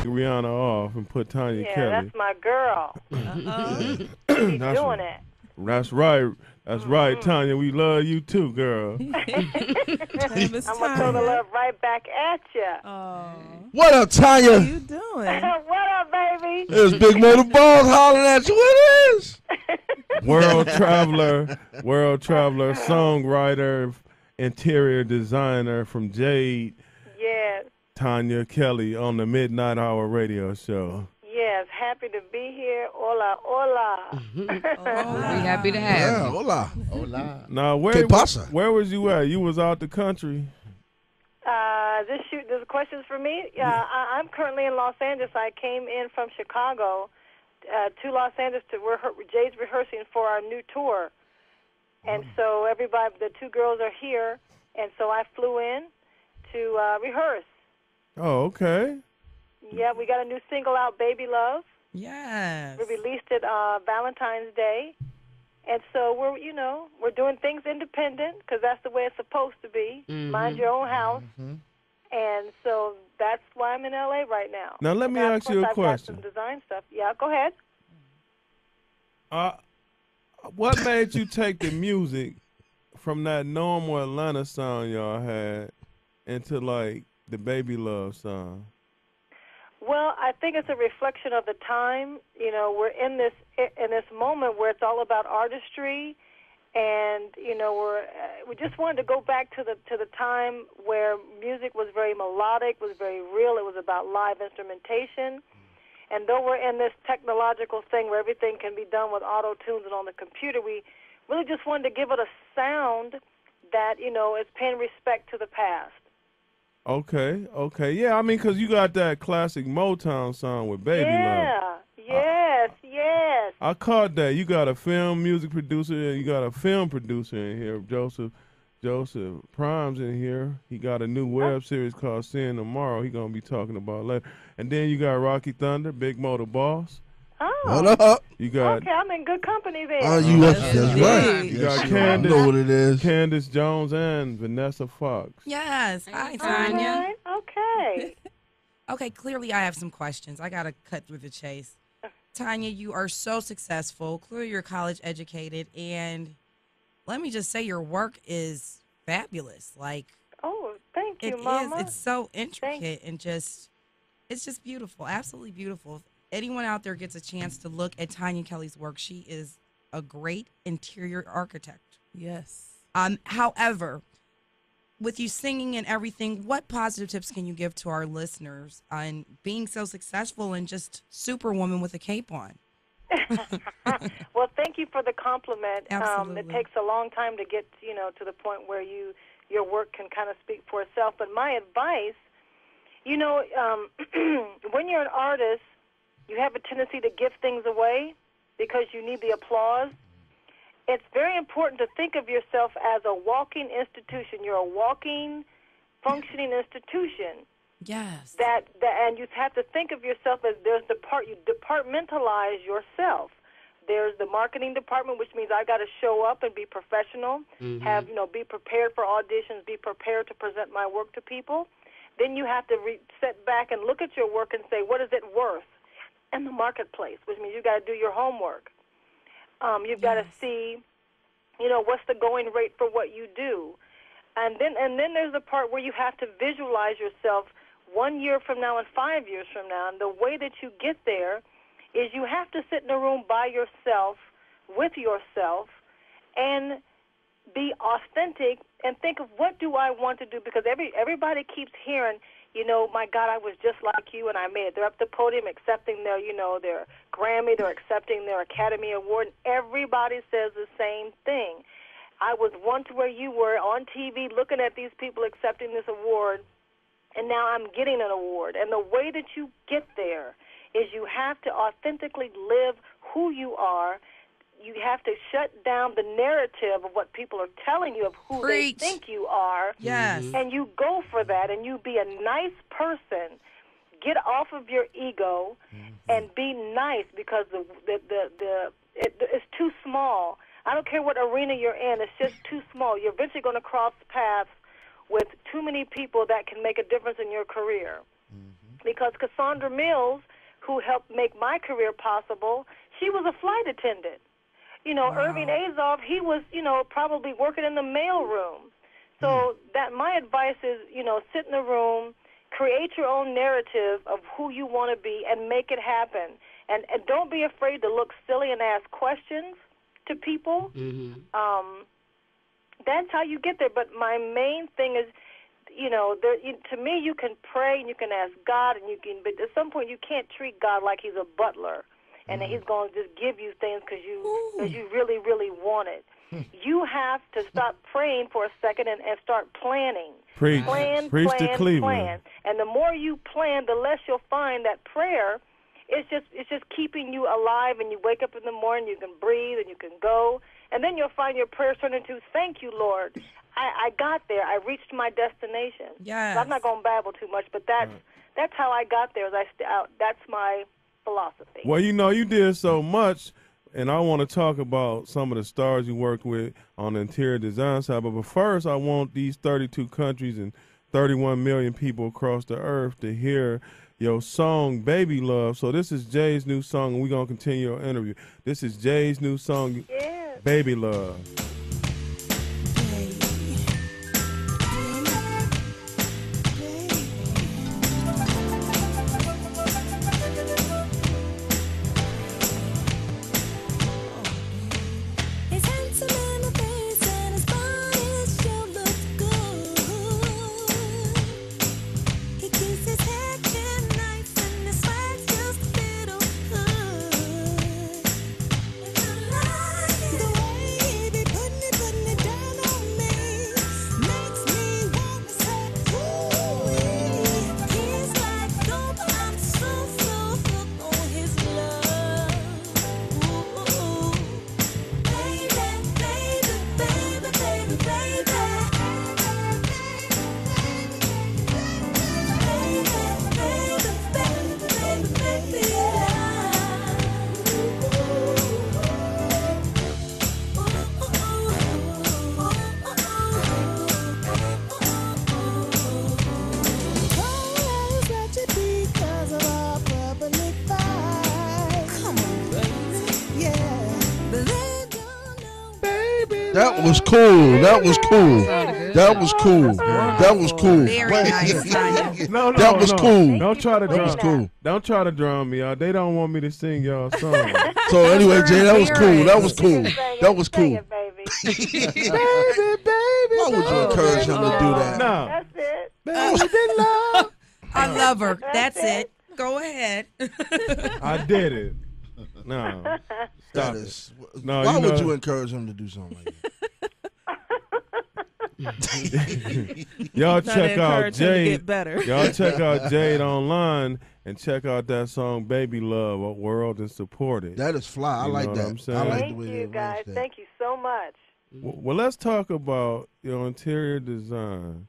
Rihanna off and put Tanya Kelly. Yeah, that's my girl. She's doing it. That's right. That's right, Tonya. We love you too, girl. I'm going to throw the love right back at you. What up, Tonya? How you doing? What up, baby? There's Big Motor Balls hollering at you. What it is? World traveler, songwriter, interior designer from Jade. Yes. Tanya Kelly on the Midnight Hour radio show. Yes, happy to be here. Hola, hola. We happy to have you. Hola. Hola. Now, where was you at? You was out the country. This question's for me. I'm currently in Los Angeles. I came in from Chicago to Los Angeles to Jade's rehearsing for our new tour. And so everybody, the two girls are here, and so I flew in to rehearse. Oh, okay. Yeah, we got a new single out, Baby Love. Yes. We released it Valentine's Day. And so we're doing things independent because that's the way it's supposed to be. Mind your own house. And so that's why I'm in L.A. right now. Now, let me ask you a question. I've got some design stuff. Yeah, go ahead. What made you take the music from that normal Atlanta song y'all had into, like, the Baby Love song? Well, I think it's a reflection of the time. You know, we're in this moment where it's all about artistry, and we just wanted to go back to the time where music was very melodic, was very real. It was about live instrumentation, and though we're in this technological thing where everything can be done with auto tunes and on the computer, we really just wanted to give it a sound that is paying respect to the past. Okay. Yeah, I mean, because you got that classic Motown song with Baby Love. Yeah, yes. I caught that. You got a film music producer and you got a film producer in here, Joseph Prime's in here. He got a new web series called Seeing Tomorrow. He's going to be talking about later. And then you got Rocky Thunder, Big Motor Boss. Oh. What up? You got. Okay, I'm in good company there. Oh, that's right. You got Candace. I know what it is. Candace Jones and Vanessa Fox. Yes. Hi, Tanya. Tonya. Okay. Okay, clearly I have some questions. I got to cut through the chase. Tonya, you are so successful. Clearly you're college educated. And let me just say your work is fabulous. Like, oh, thank you, it Mama. It's so intricate and it's just beautiful. Absolutely beautiful. If anyone out there gets a chance to look at Tonya Kelly's work, she is a great interior architect. Yes. However, with you singing and everything, what positive tips can you give to our listeners on being so successful and just superwoman with a cape on? Well, thank you for the compliment. Absolutely. It takes a long time to get, to the point where your work can kind of speak for itself. But my advice, when you're an artist, you have a tendency to give things away because you need the applause. It's very important to think of yourself as a walking institution. You're a walking, functioning institution. Yes. And you have to think of yourself as you departmentalize yourself. There's the marketing department, which means I got to show up and be professional, be prepared for auditions, be prepared to present my work to people. Then you have to sit back and look at your work and say, what is it worth in the marketplace, which means you got to do your homework. You've got to see, what's the going rate for what you do. And then there's the part where you have to visualize yourself 1 year from now and 5 years from now. And the way that you get there is you have to sit in a room by yourself, with yourself, and be authentic and think of what do I want to do, because everybody keeps hearing, my God, I was just like you, and I made it. They're up the podium accepting their Grammy, they're accepting their Academy Award, and everybody says the same thing. I was once where you were on TV looking at these people accepting this award, and now I'm getting an award. And the way that you get there is you have to authentically live who you are. You have to shut down the narrative of what people are telling you of who they think you are. Yes. And you go for that, and you be a nice person. Get off of your ego and be nice, because it's too small. I don't care what arena you're in. It's just too small. You're eventually going to cross paths with too many people that can make a difference in your career. because Cassandra Mills, who helped make my career possible, she was a flight attendant. Irving Azoff, he was, probably working in the mail room. So that my advice is, sit in the room, create your own narrative of who you want to be, and make it happen. And don't be afraid to look silly and ask questions to people. That's how you get there. But my main thing is, to me, you can pray and you can ask God, but at some point you can't treat God like he's a butler and that he's going to just give you things because you really, really want it. You have to stop praying for a second and start planning. Preach to Cleveland. Plan. And the more you plan, the less you'll find that prayer. It's just keeping you alive, and you wake up in the morning, you can breathe, and you can go, and then you'll find your prayers turn into, thank you, Lord. I got there. I reached my destination. Yes. So I'm not going to babble too much, but that's how I got there. That's my philosophy. Well, you did so much, and I want to talk about some of the stars you worked with on the interior design side. But first, I want these 32 countries and 31 million people across the earth to hear your song, Baby Love. So this is Jay's new song, and we're going to continue our interview. This is Jay's new song, Baby Love. That was cool. That was cool. That was cool. That was cool. Very nice, Tanya. No, that was cool. Don't try to That was cool. Don't try to drown me out. They don't want me to sing y'all song. So anyway, Jay, that was cool. That was cool. That was cool. Baby, baby. Why would you encourage him to do that? No. that's it. Baby love. I love her. That's it. Go ahead. I did it. No. That Stop is. it. No, Why would you encourage him to do something like that? Y'all check out Jade. Get better. Y'all check out Jade online and check out that song "Baby Love" a world and support it. That is fly. I You like know what that. I'm saying? I like the Thank way you, they guys. arranged that. Thank you so much. Well, let's talk about your interior design,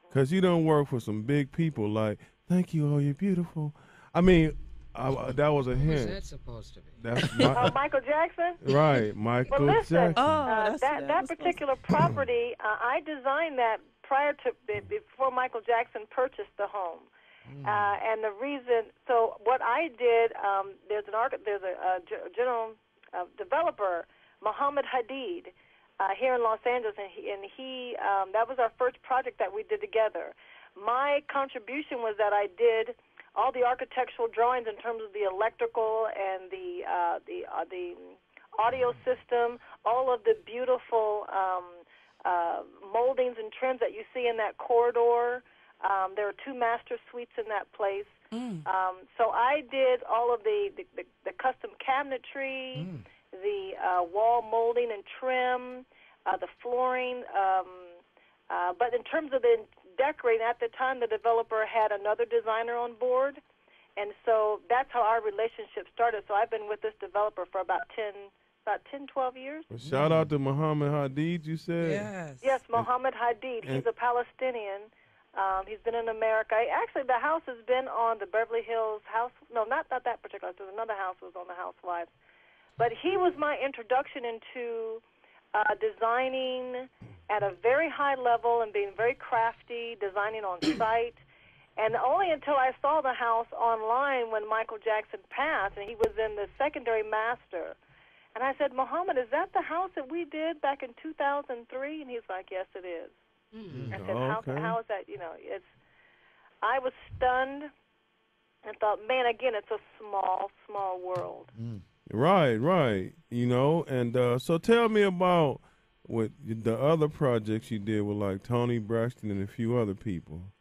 because you don't work for some big people like, thank you, oh, you're beautiful. I mean, that was a What's hint. that supposed to be? That's Michael Jackson? right, Michael Well, listen, Jackson. that particular property, I designed that before Michael Jackson purchased the home. And the reason, so what I did, there's a general developer, Mohamed Hadid, here in Los Angeles, and he that was our first project that we did together. My contribution was that I did all the architectural drawings in terms of the electrical and the audio system, all of the beautiful moldings and trims that you see in that corridor. There are 2 master suites in that place. So I did all of the custom cabinetry, the wall molding and trim, the flooring. But in terms of the decorating, at the time the developer had another designer on board, and so that's how our relationship started. So I've been with this developer for about 12 years. Well, shout out to Mohamed Hadid, you said? Yes, Mohamed Hadid. He's a Palestinian. He's been in America. Actually, the house has been on the Beverly Hills house. No, not that particular. There's another house that was on the Housewives. But he was my introduction into designing at a very high level and being very crafty, designing on site. And only until I saw the house online when Michael Jackson passed, and he was in the secondary master. And I said, Mohamed, is that the house that we did back in 2003? And he's like, yes, it is. I said, how is that? You know, I was stunned and thought, man, again, it's a small, small world. Right. You know, and so tell me about what the other projects you did with, like, Toni Braxton and a few other people.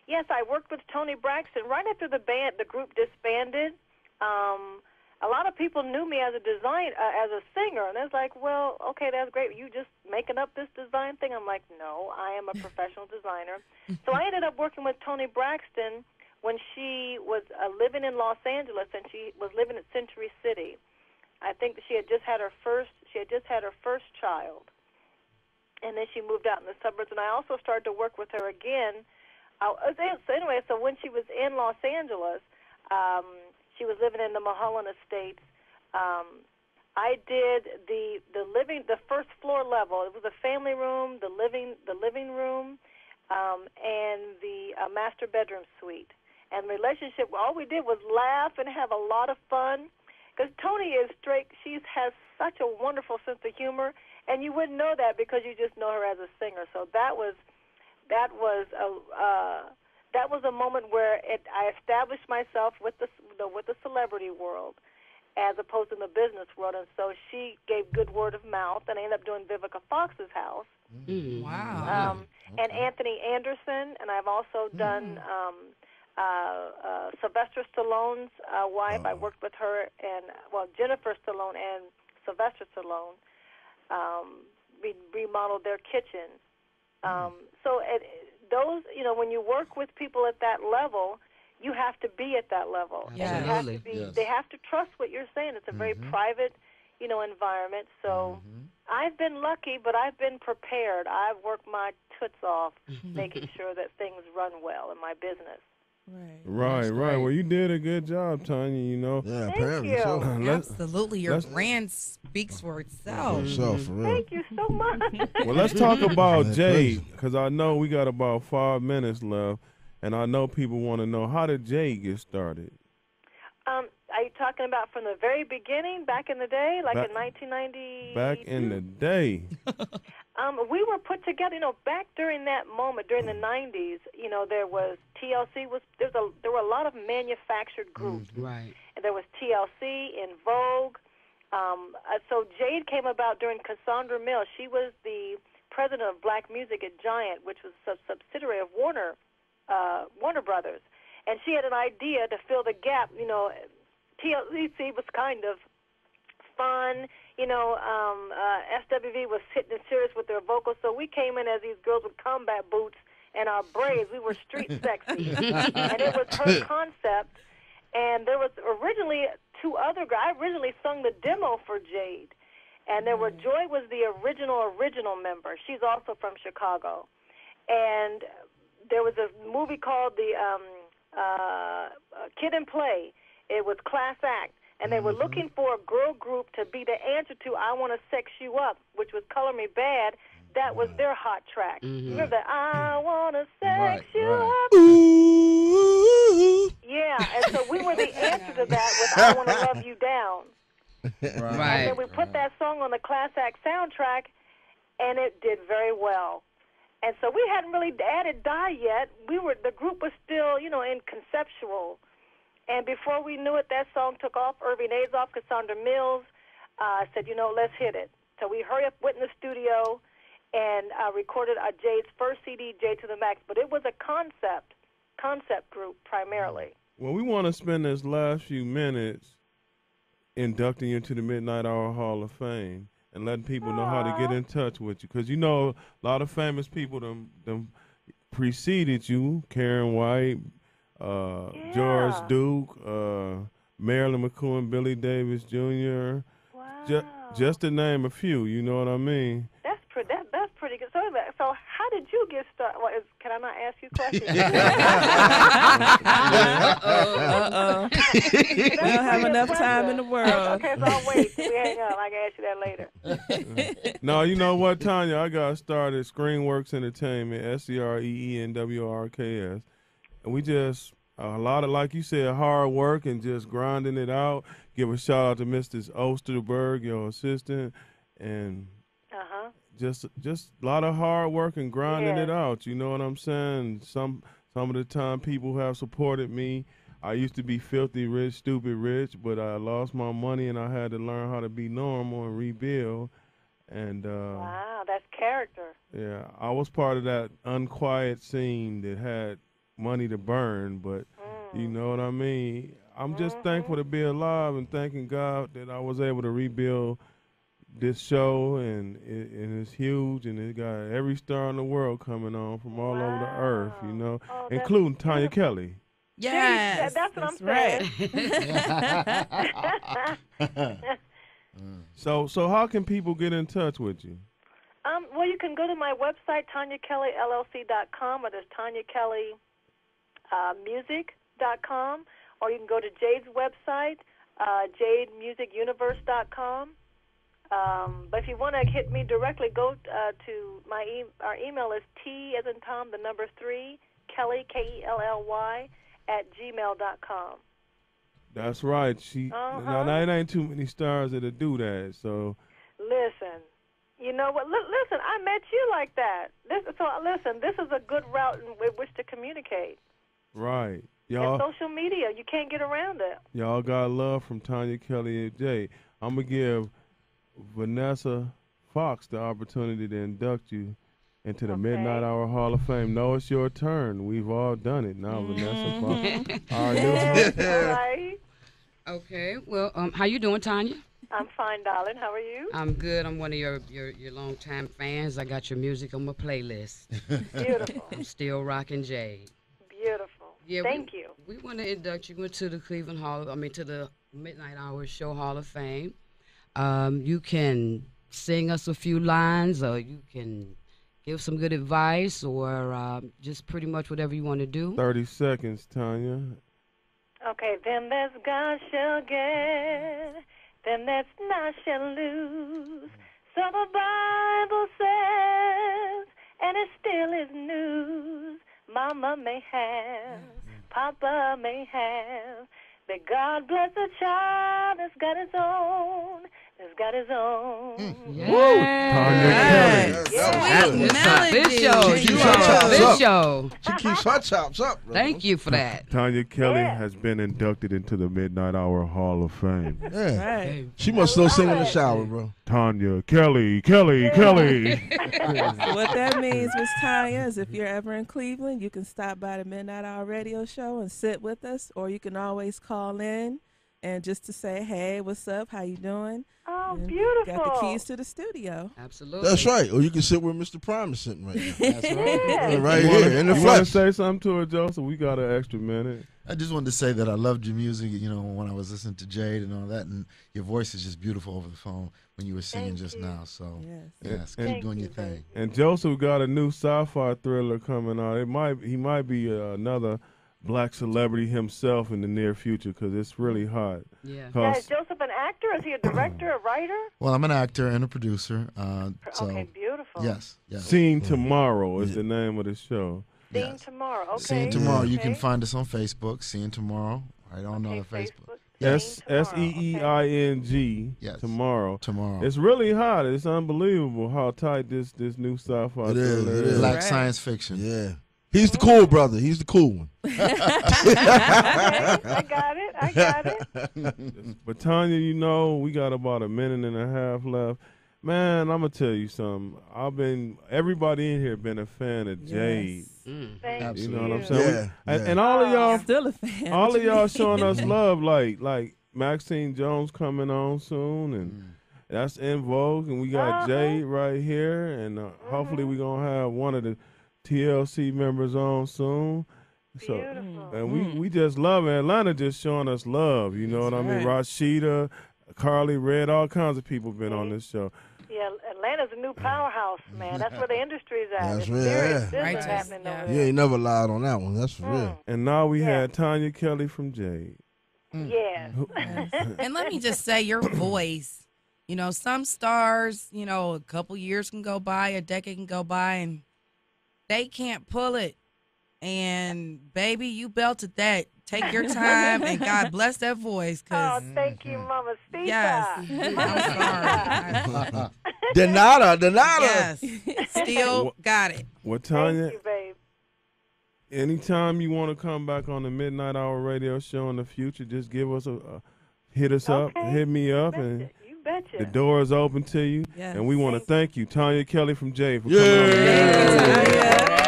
Yes, I worked with Toni Braxton right after the group disbanded. A lot of people knew me as a singer, and it's like, well, okay, that's great. You just making up this design thing? I'm like, no, I am a professional designer. So I ended up working with Toni Braxton when she was living in Los Angeles, and she was living in Century City. I think that she had just had her first child, and then she moved out in the suburbs. And I also started to work with her again. So when she was in Los Angeles, she was living in the Mulholland Estates. I did the first floor level. It was a family room, the living room, and the master bedroom suite. And relationship, all we did was laugh and have a lot of fun. Because Toni is straight. She has such a wonderful sense of humor, and you wouldn't know that because you just know her as a singer. So that was a moment where I established myself with the celebrity world, as opposed to the business world. And so she gave good word of mouth, and I ended up doing Vivica Fox's house. Wow. And Anthony Anderson, and I've also done Sylvester Stallone's wife. I worked with her, and Jennifer Stallone and Sylvester Stallone remodeled their kitchen. Those, you know, when you work with people at that level, you have to be at that level. Absolutely. They have to trust what you're saying. It's a very private, you know, environment. So I've been lucky, but I've been prepared. I've worked my toots off making sure that things run well in my business. Right. Well, you did a good job, Tonya, you know. Yeah, Thank apparently you. so. Absolutely. Your brand speaks for itself. For real. Thank you so much. Well, let's talk about Jade, because I know we got about 5 minutes left, and I know people want to know, how did Jade get started? Are you talking about from the very beginning, back in the day, like in 1990? Back in the day. We were put together, you know, back during that moment, during the 90s, you know, there was TLC, there were a lot of manufactured groups. Right. And there was TLC, In Vogue. So Jade came about during Cassandra Mills. She was the president of Black Music at Giant, which was a subsidiary of Warner Brothers. And she had an idea to fill the gap. You know, TLC was kind of fun. You know, SWV was sitting serious with their vocals. So we came in as these girls with combat boots and our braids. We were street sexy. And it was her concept. And there was originally two other guys. I originally sung the demo for Jade. And there were, Joy was the original member. She's also from Chicago. And there was a movie called the Kid and Play. It was Class Act. And they were looking for a girl group to be the answer to I Want to Sex You Up, which was Color Me Bad. That was their hot track. Remember that? I want to sex you up. Ooh. Yeah, and so we were the answer to that with I Want to Love You Down. And then we put that song on the Class Act soundtrack, and it did very well. And so we hadn't really added Die yet. The group was still, you know, in conceptual. And before we knew it, that song took off. Irving Azoff, Cassandra Mills said, you know, let's hit it. So we hurry up, went in the studio, and recorded Jade's first CD, Jade to the Max. But it was a concept group primarily. Well, we want to spend this last few minutes inducting you into the Midnight Hour Hall of Fame and letting people know how to get in touch with you. Because, you know, a lot of famous people them preceded you, Karen White, George Duke, Marilyn McCoy, Billy Davis Jr. Wow. Just to name a few, you know what I mean? That's pretty good. So how did you get started? Well, can I not ask you questions? We don't have enough time in the world. Okay, so I'll wait till we hang up. I can ask you that later. No, you know what, Tonya? I got started ScreenWorks Entertainment, SCREENWRKS. we just a lot of, like you said, hard work and just grinding it out. Give a shout out to Mrs. Osterberg, your assistant, and just a lot of hard work and grinding it out. You know what I'm saying? Some of the time people have supported me. I used to be filthy rich, stupid rich, but I lost my money and I had to learn how to be normal and rebuild. And wow, that's character. Yeah, I was part of that unquiet scene that had money to burn, but you know what I mean? I'm just thankful to be alive and thanking God that I was able to rebuild this show, and it's huge, and it got every star in the world coming on from all over the earth, you know, including Tonya Kelly. Yes, that's what I'm saying. So how can people get in touch with you? Well, you can go to my website, TonyaKellyLLC.com, or there's TonyaKellyMusic.com, or you can go to Jade's website, JadeMusicUniverse.com. But if you want to hit me directly, go to our email is T as in Tom, the number 3, Kelly, Kelly, @gmail.com. That's right. Now it ain't too many stars that'll do that. So listen, you know what? Listen, I met you like that. This is a good route with which to communicate. Right, y'all. And social media, you can't get around it. Y'all got love from Tonya Kelly and Jay. I'm gonna give Vanessa Fox the opportunity to induct you into the Midnight Hour Hall of Fame. No, it's your turn. We've all done it now, Vanessa Fox. All right. Okay. Well, how you doing, Tonya? I'm fine, darling. How are you? I'm good. I'm one of your longtime fans. I got your music on my playlist. Beautiful. I'm still rocking Jade. Beautiful. Yeah, Thank you. We want to induct you into the to the Midnight Hour Show Hall of Fame. You can sing us a few lines, or you can give some good advice, or just pretty much whatever you want to do. 30 seconds, Tonya. Okay, them that's God shall get, them that's not shall lose. So the Bible says, and it still is news. Mama may have, Papa may have, but God bless a child that's got his own. Has got his own. This show. She keeps her chops up. Bro. Thank you for that. Tonya Kelly has been inducted into the Midnight Hour Hall of Fame. Yeah. Right. She must still sing in the shower, bro. Tonya Kelly. What that means, Miss Tonya, is if you're ever in Cleveland, you can stop by the Midnight Hour radio show and sit with us, or you can always call in and just to say, hey, what's up? How you doing? Oh, beautiful. Got the keys to the studio. Absolutely. That's right. Or you can sit where Mr. Prime is sitting right now. That's right. Right here in the flesh. You want to say something to her, Joseph? We got an extra minute. I just wanted to say that I loved your music, you know, when I was listening to Jade and all that, and your voice is just beautiful over the phone when you were singing just now. So, yes, keep doing your thing. And Joseph got a new sci-fi thriller coming out. He might be another black celebrity himself in the near future, because it's really hot. Yeah. Is Joseph an actor? Is he a director, a writer? Well, I'm an actor and a producer. Okay, beautiful. Yes. Seeing Tomorrow is the name of the show. Seeing Tomorrow. Okay. Seeing Tomorrow. You can find us on Facebook. Seeing Tomorrow. Right on Facebook. SEEING. Yes. Tomorrow. Tomorrow. It's really hot. It's unbelievable how tight this new sci-fi thriller is. Black science fiction. Yeah. He's the cool brother. He's the cool one. I got it. But Tonya, you know, we got about a minute and a half left. Man, I'm gonna tell you something. Everybody in here been a fan of Jade. Thank you know what I'm saying? And all of y'all, still a fan. All of y'all showing us love, like Maxine Jones coming on soon, and that's in vogue. And we got Jade right here, and hopefully we gonna have one of the TLC members on soon. So, and we just love it. Atlanta just showing us love. You know what I mean? Rashida, Carly Red, all kinds of people been on this show. Yeah, Atlanta's a new powerhouse, man. That's where the industry is at. That's real. Business happening over there. You ain't never lied on that one. That's for real. And now we had Tonya Kelly from Jade. Yes. And let me just say, your voice, you know, some stars, you know, a couple years can go by, a decade can go by, and they can't pull it And baby, you belted that. Take your time, and God bless that voice. Oh, thank you, Mama Stita. Yes, I'm sorry. De nada. Yes, still got it. Well, Tonya, Thank you, babe. anytime you want to come back on the Midnight Hour radio show in the future, just give us hit us up, hit me up, and You betcha. the door is open to you. Yes. And we want to thank you, Tonya Kelly from Jay, for coming on the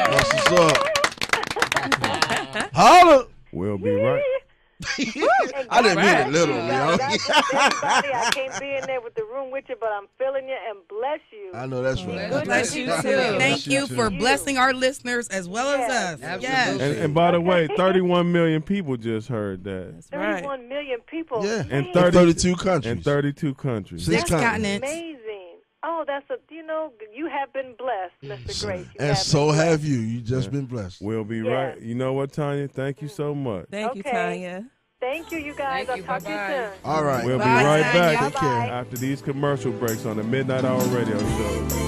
That's what's up. Holla. We'll be right. I didn't mean it literally. God bless everybody. I can't be in there with the room with you, but I'm feeling you, and bless you. I know that's right. God bless you too. Thank you for blessing our listeners as well as us. Absolutely. Yes. And by the way, 31 million people just heard that. That's right. 31 million people. Yeah. Man, And 32 countries. In 32 countries. 6 Six continents. continents. amazing. Oh, you have been blessed, Mr. Grace. You And so been blessed. have you. You just been blessed. We'll be Yes. right. You know what, Tonya? Thank you so much. Thank you, Okay. Tanya. Thank you, you guys. Thank you. I'll talk to you Bye-bye. soon. All right. We'll be Bye, right Tonya. back Take care. after these commercial breaks on the Midnight Hour radio show.